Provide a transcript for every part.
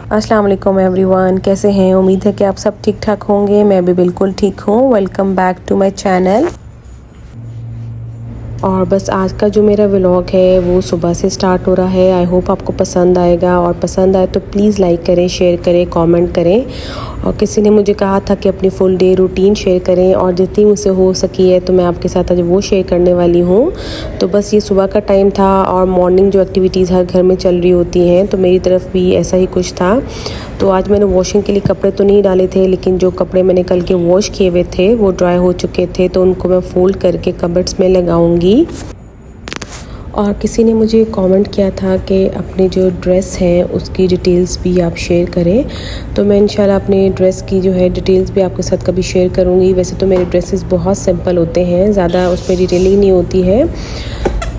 अस्सलाम वालेकुम एवरीवन, कैसे हैं। उम्मीद है कि आप सब ठीक ठाक होंगे। मैं भी बिल्कुल ठीक हूँ। Welcome back to my channel. और बस आज का जो मेरा व्लॉग है वो सुबह से स्टार्ट हो रहा है। आई होप आपको पसंद आएगा, और पसंद आए तो प्लीज़ लाइक करें, शेयर करें, कमेंट करें। और किसी ने मुझे कहा था कि अपनी फुल डे रूटीन शेयर करें, और जितनी मुझसे हो सकी है तो मैं आपके साथ आज वो शेयर करने वाली हूँ। तो बस ये सुबह का टाइम था, और मॉर्निंग जो एक्टिविटीज़ हर घर में चल रही होती हैं, तो मेरी तरफ भी ऐसा ही कुछ था। तो आज मैंने वॉशिंग के लिए कपड़े तो नहीं डाले थे, लेकिन जो कपड़े मैंने कल के वॉश किए हुए थे वो ड्राई हो चुके थे, तो उनको मैं फ़ोल्ड करके कबर्ड्स में लगाऊंगी। और किसी ने मुझे कमेंट किया था कि अपनी जो ड्रेस है उसकी डिटेल्स भी आप शेयर करें, तो मैं इंशाल्लाह अपनी ड्रेस की जो है डिटेल्स भी आपके साथ कभी शेयर करूँगी। वैसे तो मेरे ड्रेसेस बहुत सिंपल होते हैं, ज़्यादा उसमें डिटेलिंग नहीं होती है,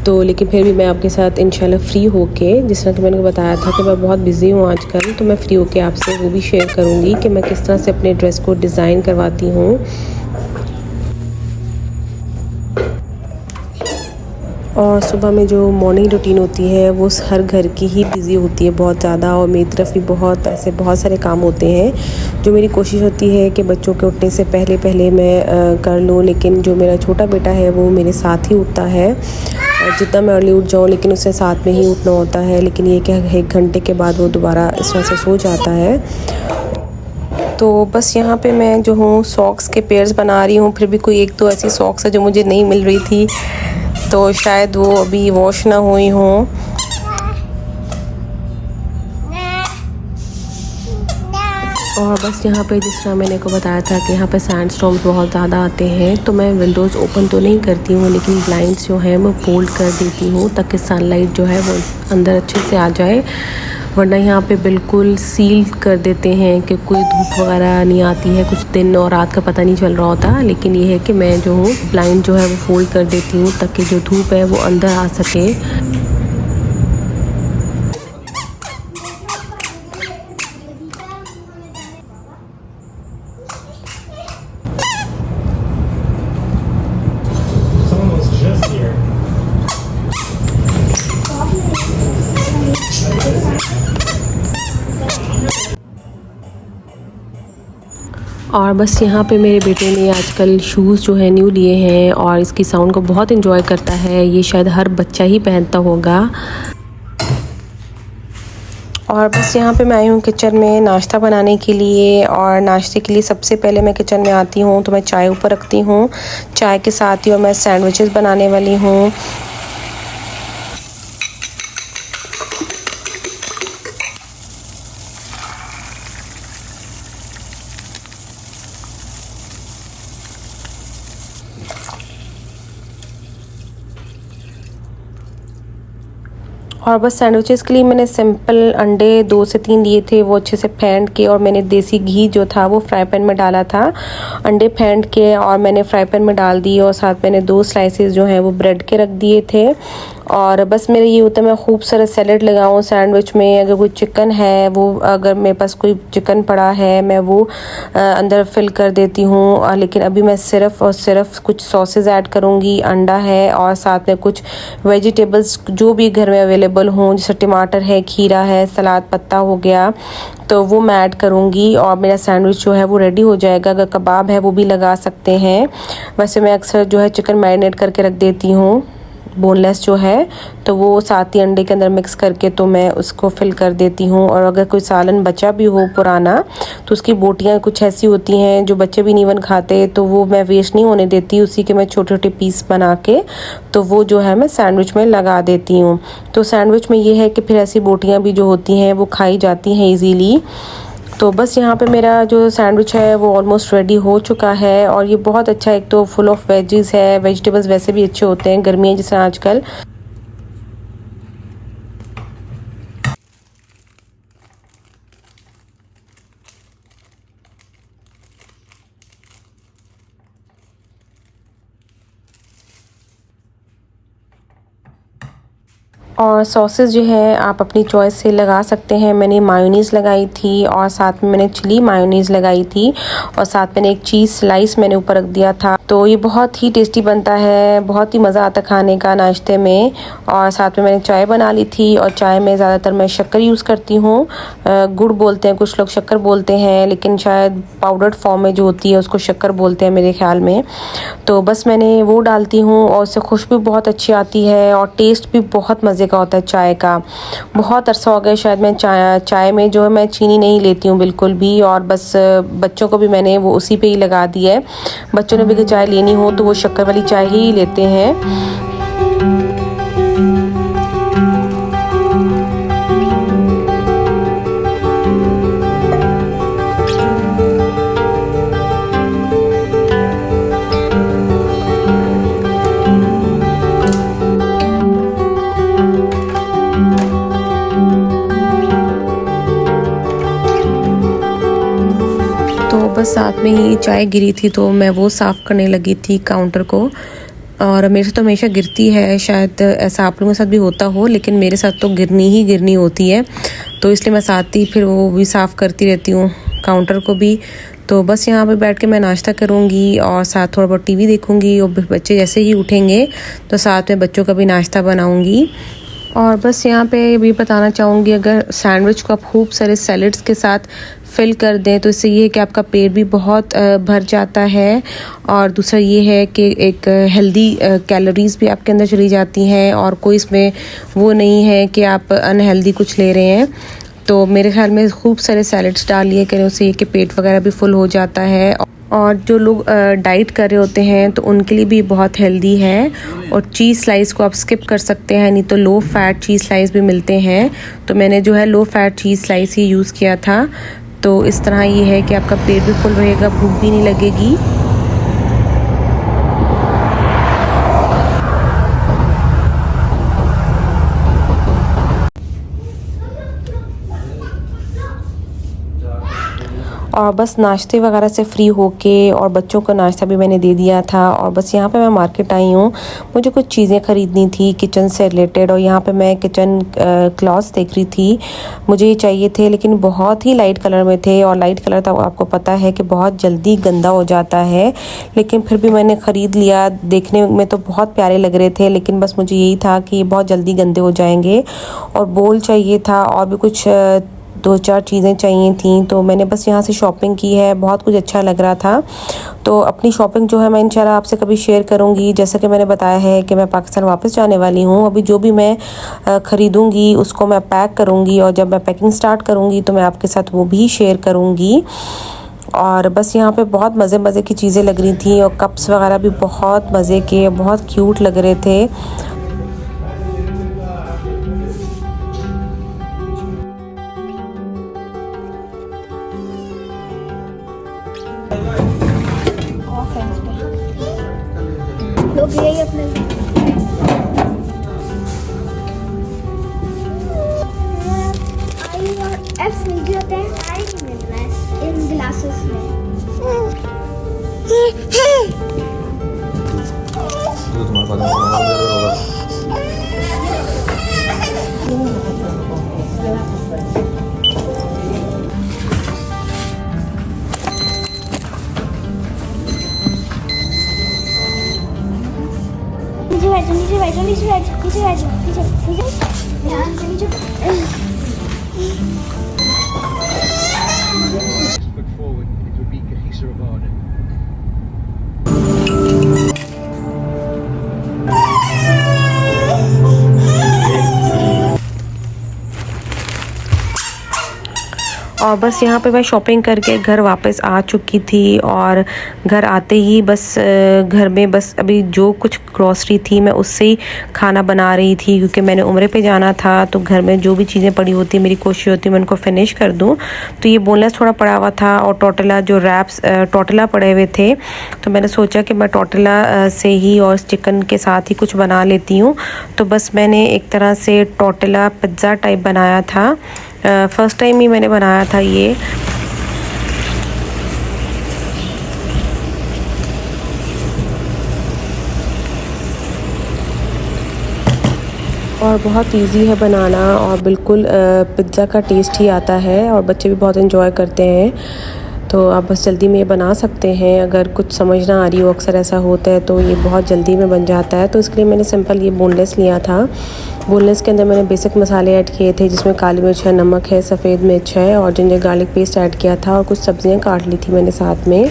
तो लेकिन फिर भी मैं आपके साथ इंशाल्लाह फ़्री होके, जिस तरह कि मैंने बताया था कि मैं बहुत बिज़ी हूँ आजकल, तो मैं फ़्री होके आपसे वो भी शेयर करूँगी कि मैं किस तरह से अपने ड्रेस को डिज़ाइन करवाती हूँ। और सुबह में जो मॉर्निंग रूटीन होती है वो हर घर की ही बिज़ी होती है बहुत ज़्यादा, और मेरी तरफ भी बहुत सारे काम होते हैं जो मेरी कोशिश होती है कि बच्चों के उठने से पहले पहले मैं कर लूँ। लेकिन जो मेरा छोटा बेटा है वो मेरे साथ ही उठता है, जितना मैं अर्ली उठ जाऊँ लेकिन उससे साथ में ही उठना होता है। लेकिन ये कि 1 घंटे के बाद वो दोबारा इस तरह से सो जाता है। तो बस यहाँ पे मैं जो हूँ सॉक्स के पेयर्स बना रही हूँ। फिर भी कोई एक तो ऐसी सॉक्स है जो मुझे नहीं मिल रही थी, तो शायद वो अभी वॉश ना हुई हों। और बस यहाँ पे जिस तरह मैंने को बताया था कि यहाँ पे सैंड स्टॉर्म्स बहुत ज़्यादा आते हैं, तो मैं विंडोज़ ओपन तो नहीं करती हूँ, लेकिन ब्लाइंड्स जो हैं वो फोल्ड कर देती हूँ ताकि सनलाइट जो है वो अंदर अच्छे से आ जाए। वरना यहाँ पे बिल्कुल सील कर देते हैं कि कोई धूप वगैरह नहीं आती है, कुछ दिन और रात का पता नहीं चल रहा होता। लेकिन ये है कि मैं जो हूँ ब्लाइंड जो है वो फोल्ड कर देती हूँ ताकि जो धूप है वो अंदर आ सके। Someone was just here. और बस यहाँ पे मेरे बेटे ने आजकल शूज़ जो है न्यू लिए हैं, और इसकी साउंड को बहुत एंजॉय करता है। ये शायद हर बच्चा ही पहनता होगा। और बस यहाँ पे मैं आई हूँ किचन में नाश्ता बनाने के लिए। और नाश्ते के लिए सबसे पहले मैं किचन में आती हूँ तो मैं चाय ऊपर रखती हूँ। चाय के साथ ही और मैं सैंडविचेस बनाने वाली हूँ। और बस सैंडविचेस के लिए मैंने सिंपल अंडे 2 से 3 लिए थे, वो अच्छे से फेंट के, और मैंने देसी घी जो था वो फ्राई पैन में डाला था। अंडे फेंट के और मैंने फ्राई पैन में डाल दिए, और साथ मैंने 2 स्लाइसेस जो हैं वो ब्रेड के रख दिए थे। और बस मेरा ये होता है मैं खूब सारा सैलेड लगाऊं सैंडविच में। अगर कोई चिकन है, वो अगर मेरे पास कोई चिकन पड़ा है मैं वो अंदर फिल कर देती हूँ। लेकिन अभी मैं सिर्फ़ और सिर्फ कुछ सॉसेज ऐड करूँगी, अंडा है और साथ में कुछ वेजिटेबल्स जो भी घर में अवेलेबल हों, जैसे टमाटर है, खीरा है, सलाद पत्ता हो गया, तो वो मैं ऐड करूँगी और मेरा सैंडविच जो है वो रेडी हो जाएगा। अगर कबाब है वो भी लगा सकते हैं। वैसे मैं अक्सर जो है चिकन मैरिनेट करके रख देती हूँ, बोनलेस जो है, तो वो साथ ही अंडे के अंदर मिक्स करके तो मैं उसको फिल कर देती हूँ। और अगर कोई सालन बचा भी हो पुराना, तो उसकी बोटियाँ कुछ ऐसी होती हैं जो बच्चे भी नहीं इवन खाते, तो वो मैं वेस्ट नहीं होने देती, उसी के मैं छोटे छोटे पीस बना के तो वो जो है मैं सैंडविच में लगा देती हूँ। तो सैंडविच में ये है कि फिर ऐसी बोटियाँ भी जो होती हैं वो खाई जाती हैं ईज़िली। तो बस यहाँ पे मेरा जो सैंडविच है वो ऑलमोस्ट रेडी हो चुका है। और ये बहुत अच्छा, एक तो फुल ऑफ वेजीज है, वेजिटेबल्स वैसे भी अच्छे होते हैं, गर्मियाँ जैसे आजकल। और सॉसेस जो है आप अपनी चॉइस से लगा सकते हैं। मैंने मायोनीज़ लगाई थी और साथ में मैंने चिली मायोनीज़ लगाई थी और साथ मैंने एक चीज़ स्लाइस मैंने ऊपर रख दिया था। तो ये बहुत ही टेस्टी बनता है, बहुत ही मज़ा आता खाने का नाश्ते में। और साथ में मैंने चाय बना ली थी और चाय में ज़्यादातर मैं शक्कर यूज़ करती हूँ। गुड़ बोलते हैं कुछ लोग, शक्कर बोलते हैं, लेकिन शायद पाउडर्ड फॉर्म में जो होती है उसको शक्कर बोलते हैं मेरे ख्याल में। तो बस मैंने वो डालती हूँ और उससे खुशबू बहुत अच्छी आती है और टेस्ट भी बहुत मज़े का होता है चाय का। बहुत अरसा हो गया शायद मैं चाय में जो है मैं चीनी नहीं लेती हूँ बिल्कुल भी। और बस बच्चों को भी मैंने वो उसी पे ही लगा दी है। बच्चों ने भी अगर चाय लेनी हो तो वो शक्कर वाली चाय ही लेते हैं। तो बस साथ में ही चाय गिरी थी तो मैं वो साफ़ करने लगी थी काउंटर को। और मेरे से तो हमेशा गिरती है, शायद ऐसा आप लोगों के साथ भी होता हो, लेकिन मेरे साथ तो गिरनी होती है। तो इसलिए मैं साथ ही फिर वो भी साफ़ करती रहती हूँ काउंटर को भी। तो बस यहाँ पे बैठ के मैं नाश्ता करूँगी और साथ थोड़ा बहुत टीवी देखूँगी और बच्चे जैसे ही उठेंगे तो साथ में बच्चों का भी नाश्ता बनाऊँगी। और बस यहाँ पे भी बताना चाहूँगी, अगर सैंडविच को आप खूब सारे सैलेड्स के साथ फिल कर दें तो इससे ये है कि आपका पेट भी बहुत भर जाता है। और दूसरा ये है कि एक हेल्दी कैलोरीज़ भी आपके अंदर चली जाती हैं और कोई इसमें वो नहीं है कि आप अनहेल्दी कुछ ले रहे हैं। तो मेरे ख्याल में खूब सारे सैलेड्स डाल लिए करें, उससे ये कि पेट वगैरह भी फुल हो जाता है। और जो लोग डाइट कर रहे होते हैं तो उनके लिए भी बहुत हेल्दी है। और चीज़ स्लाइस को आप स्किप कर सकते हैं, नहीं तो लो फैट चीज़ स्लाइस भी मिलते हैं। तो मैंने जो है लो फैट चीज़ स्लाइस ही यूज़ किया था। तो इस तरह ये है कि आपका पेट भी फुल रहेगा, भूख भी नहीं लगेगी। और बस नाश्ते वगैरह से फ्री होके और बच्चों को नाश्ता भी मैंने दे दिया था। और बस यहाँ पे मैं मार्केट आई हूँ, मुझे कुछ चीज़ें ख़रीदनी थी किचन से रिलेटेड। और यहाँ पे मैं किचन क्लॉथ्स देख रही थी, मुझे ये चाहिए थे लेकिन बहुत ही लाइट कलर में थे। और लाइट कलर तो आपको पता है कि बहुत जल्दी गंदा हो जाता है, लेकिन फिर भी मैंने ख़रीद लिया। देखने में तो बहुत प्यारे लग रहे थे, लेकिन बस मुझे यही था कि ये बहुत जल्दी गंदे हो जाएंगे। और बोल चाहिए था और भी कुछ 2-4 चीज़ें चाहिए थी। तो मैंने बस यहाँ से शॉपिंग की है, बहुत कुछ अच्छा लग रहा था। तो अपनी शॉपिंग जो है मैं इंशाल्लाह आपसे कभी शेयर करूँगी। जैसा कि मैंने बताया है कि मैं पाकिस्तान वापस जाने वाली हूँ, अभी जो भी मैं ख़रीदूँगी उसको मैं पैक करूँगी और जब मैं पैकिंग स्टार्ट करूँगी तो मैं आपके साथ वो भी शेयर करूँगी। और बस यहाँ पे बहुत मज़े की चीज़ें लग रही थी और कप्स वगैरह भी बहुत मज़े के, बहुत क्यूट लग रहे थे। लोग यही अपने आई और एफ मिल जाते हैं, आई नहीं मिल रहा है इन ग्लासेस में। नीचे बैठो, ध्यान से नीचे। Put forward into a beat cohesive about it. और बस यहाँ पे मैं शॉपिंग करके घर वापस आ चुकी थी। और घर आते ही बस घर में बस अभी जो कुछ ग्रॉसरी थी मैं उससे ही खाना बना रही थी, क्योंकि मैंने उम्रे पे जाना था। तो घर में जो भी चीज़ें पड़ी होती मेरी कोशिश होती मैं उनको फिनिश कर दूँ। तो ये बोनलेस थोड़ा पड़ा हुआ था और टोटला जो रैप्स टोटला पड़े हुए थे, तो मैंने सोचा कि मैं टोटला से ही और चिकन के साथ ही कुछ बना लेती हूँ। तो बस मैंने एक तरह से टोटला पिज़्ज़ा टाइप बनाया था। फर्स्ट टाइम ही मैंने बनाया था ये। और बहुत इजी है बनाना और बिल्कुल पिज़्ज़ा का टेस्ट ही आता है और बच्चे भी बहुत इन्जॉय करते हैं। तो आप बस जल्दी में ये बना सकते हैं। अगर कुछ समझ ना आ रही हो, अक्सर ऐसा होता है, तो ये बहुत जल्दी में बन जाता है। तो इसके लिए मैंने सिंपल ये बोनलेस लिया था। बोनलेस के अंदर मैंने बेसिक मसाले ऐड किए थे, जिसमें काली मिर्च है, नमक है, सफ़ेद मिर्च है और जिंजर गार्लिक पेस्ट ऐड किया था और कुछ सब्जियां काट ली थी मैंने साथ में।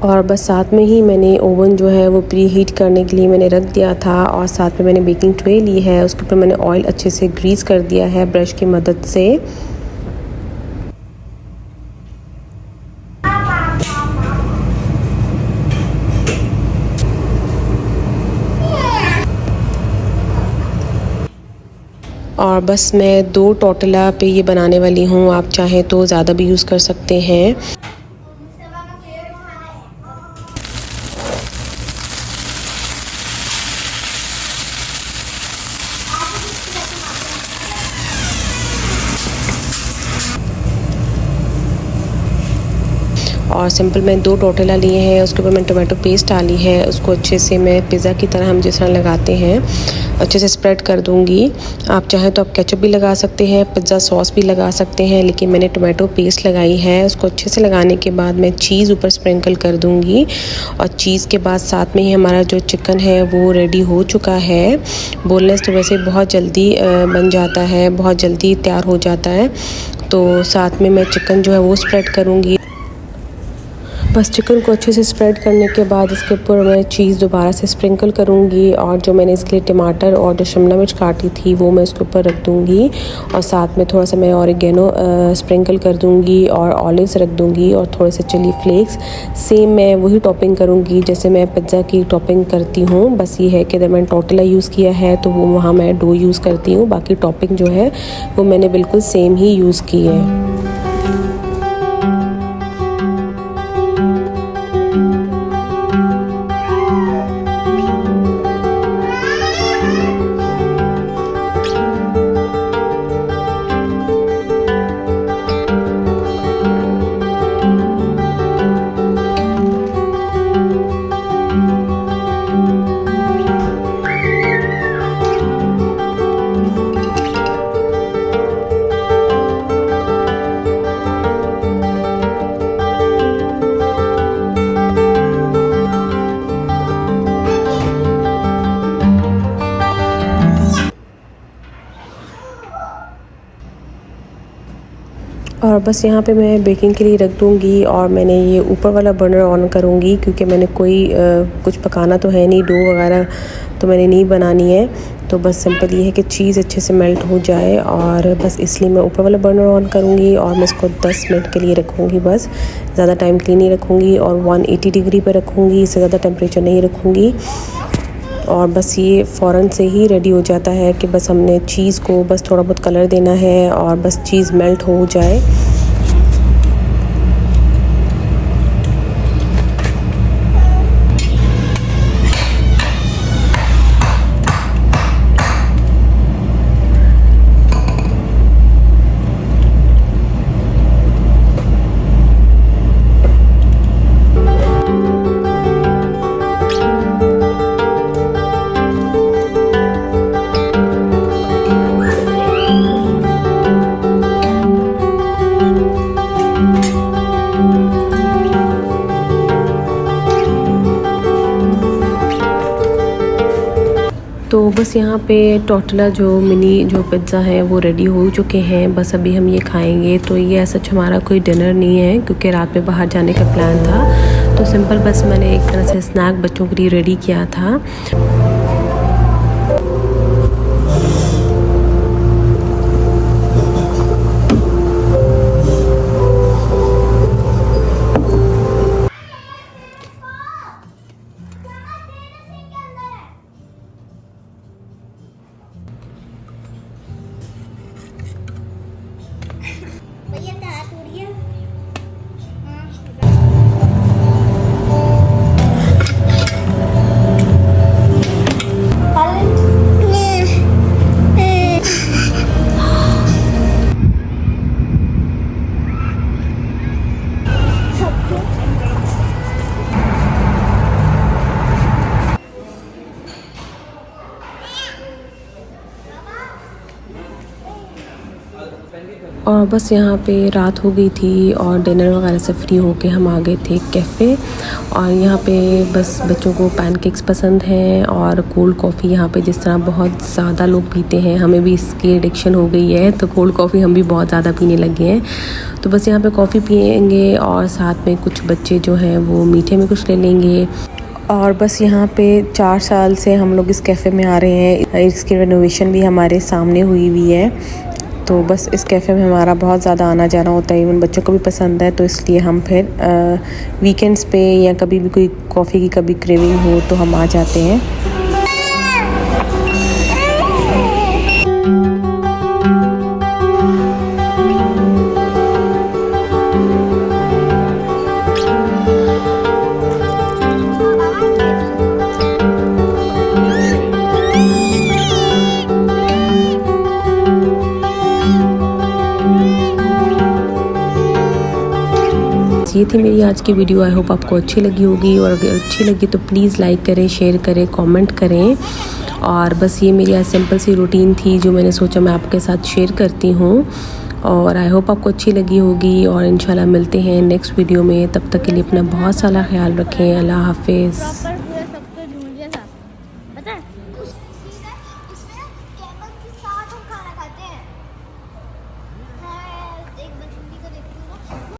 और बस साथ में ही मैंने ओवन जो है वो प्री हीट करने के लिए मैंने रख दिया था और साथ में मैंने बेकिंग ट्रे ली है, उसके ऊपर मैंने ऑयल अच्छे से ग्रीस कर दिया है ब्रश की मदद से। और बस मैं 2 टोटला पे ये बनाने वाली हूँ, आप चाहें तो ज़्यादा भी यूज़ कर सकते हैं। और सिंपल मैं 2 टोटला लिए हैं, उसके ऊपर मैंने टोमेटो पेस्ट डाली है, उसको अच्छे से मैं पिज़्ज़ा की तरह हम जिस तरह लगाते हैं अच्छे से स्प्रेड कर दूंगी। आप चाहें तो आप केचप भी लगा सकते हैं, पिज़्ज़ा सॉस भी लगा सकते हैं, लेकिन मैंने टोमेटो पेस्ट लगाई है। उसको अच्छे से लगाने के बाद मैं चीज़ ऊपर स्प्रिंकल कर दूंगी और चीज़ के बाद साथ में ही हमारा जो चिकन है वो रेडी हो चुका है। बोनलेस तो वैसे बहुत जल्दी बन जाता है, बहुत जल्दी तैयार हो जाता है। तो साथ में मैं चिकन जो है वो स्प्रेड करूँगी। बस चिकन को अच्छे से स्प्रेड करने के बाद इसके ऊपर मैं चीज़ दोबारा से स्प्रिंकल करूँगी और जो मैंने इसके लिए टमाटर और जो शिमला मिर्च काटी थी वो मैं इसके ऊपर रख दूँगी और साथ में थोड़ा सा मैं ऑरिगेनो स्प्रिंकल कर दूँगी और ऑलिव्स रख दूँगी और थोड़े से चिली फ्लेक्स। सेम मैं वही टॉपिंग करूँगी जैसे मैं पिज़्ज़ा की टॉपिंग करती हूँ, बस ये है कि अगर मैंने टोटला यूज़ किया है तो वो वहाँ मैं डो यूज़ करती हूँ, बाकी टॉपिंग जो है वो मैंने बिल्कुल सेम ही यूज़ की है। और बस यहाँ पे मैं बेकिंग के लिए रख दूँगी और मैंने ये ऊपर वाला बर्नर ऑन करूँगी क्योंकि मैंने कोई कुछ पकाना तो है नहीं, डो वगैरह तो मैंने नहीं बनानी है। तो बस सिंपल ये है कि चीज़ अच्छे से मेल्ट हो जाए और बस इसलिए मैं ऊपर वाला बर्नर ऑन करूँगी और मैं इसको 10 मिनट के लिए रखूँगी, बस ज़्यादा टाइम के लिए नहीं रखूँगी और 180 डिग्री पर रखूँगी, इससे ज़्यादा टेम्परेचर नहीं रखूँगी। और बस ये फ़ौरन से ही रेडी हो जाता है कि बस हमने चीज़ को बस थोड़ा बहुत कलर देना है और बस चीज़ मेल्ट हो जाए। तो बस यहाँ पे टोटला जो मिनी जो पिज़्ज़ा है वो रेडी हो चुके हैं, बस अभी हम ये खाएंगे। तो ये सच हमारा कोई डिनर नहीं है क्योंकि रात में बाहर जाने का प्लान था, तो सिंपल बस मैंने एक तरह से स्नैक बच्चों के लिए रेडी किया था। भैया हाथ उड़िए। और बस यहाँ पे रात हो गई थी और डिनर वगैरह से फ्री होके हम आ गए थे कैफ़े। और यहाँ पे बस बच्चों को पैनकेक्स पसंद हैं और कोल्ड कॉफ़ी यहाँ पे जिस तरह बहुत ज़्यादा लोग पीते हैं, हमें भी इसकी एडिक्शन हो गई है, तो कोल्ड कॉफ़ी हम भी बहुत ज़्यादा पीने लगे हैं। तो बस यहाँ पे कॉफ़ी पियेंगे और साथ में कुछ बच्चे जो हैं वो मीठे में कुछ ले लेंगे। और बस यहाँ पे 4 साल से हम लोग इस कैफ़े में आ रहे हैं। इसकी रेनोवेशन भी हमारे सामने हुई हुई है, तो बस इस कैफ़े में हमारा बहुत ज़्यादा आना जाना होता है। इवन बच्चों को भी पसंद है, तो इसलिए हम फिर वीकेंड्स पे या कभी भी कोई कॉफ़ी की कभी क्रेविंग हो तो हम आ जाते हैं। ये थी मेरी आज की वीडियो। आई होप आपको अच्छी लगी होगी, और अगर अच्छी लगी तो प्लीज़ लाइक करें, शेयर करें, कमेंट करें। और बस ये मेरी आज सिंपल सी रूटीन थी जो मैंने सोचा मैं आपके साथ शेयर करती हूँ, और आई होप आपको अच्छी लगी होगी। और इंशाल्लाह मिलते हैं नेक्स्ट वीडियो में। तब तक के लिए अपना बहुत सारा ख्याल रखें। अल्लाह हाफिज़। प्रॉपर पूरा सब कुछ ढूंढ लिया था, पता है?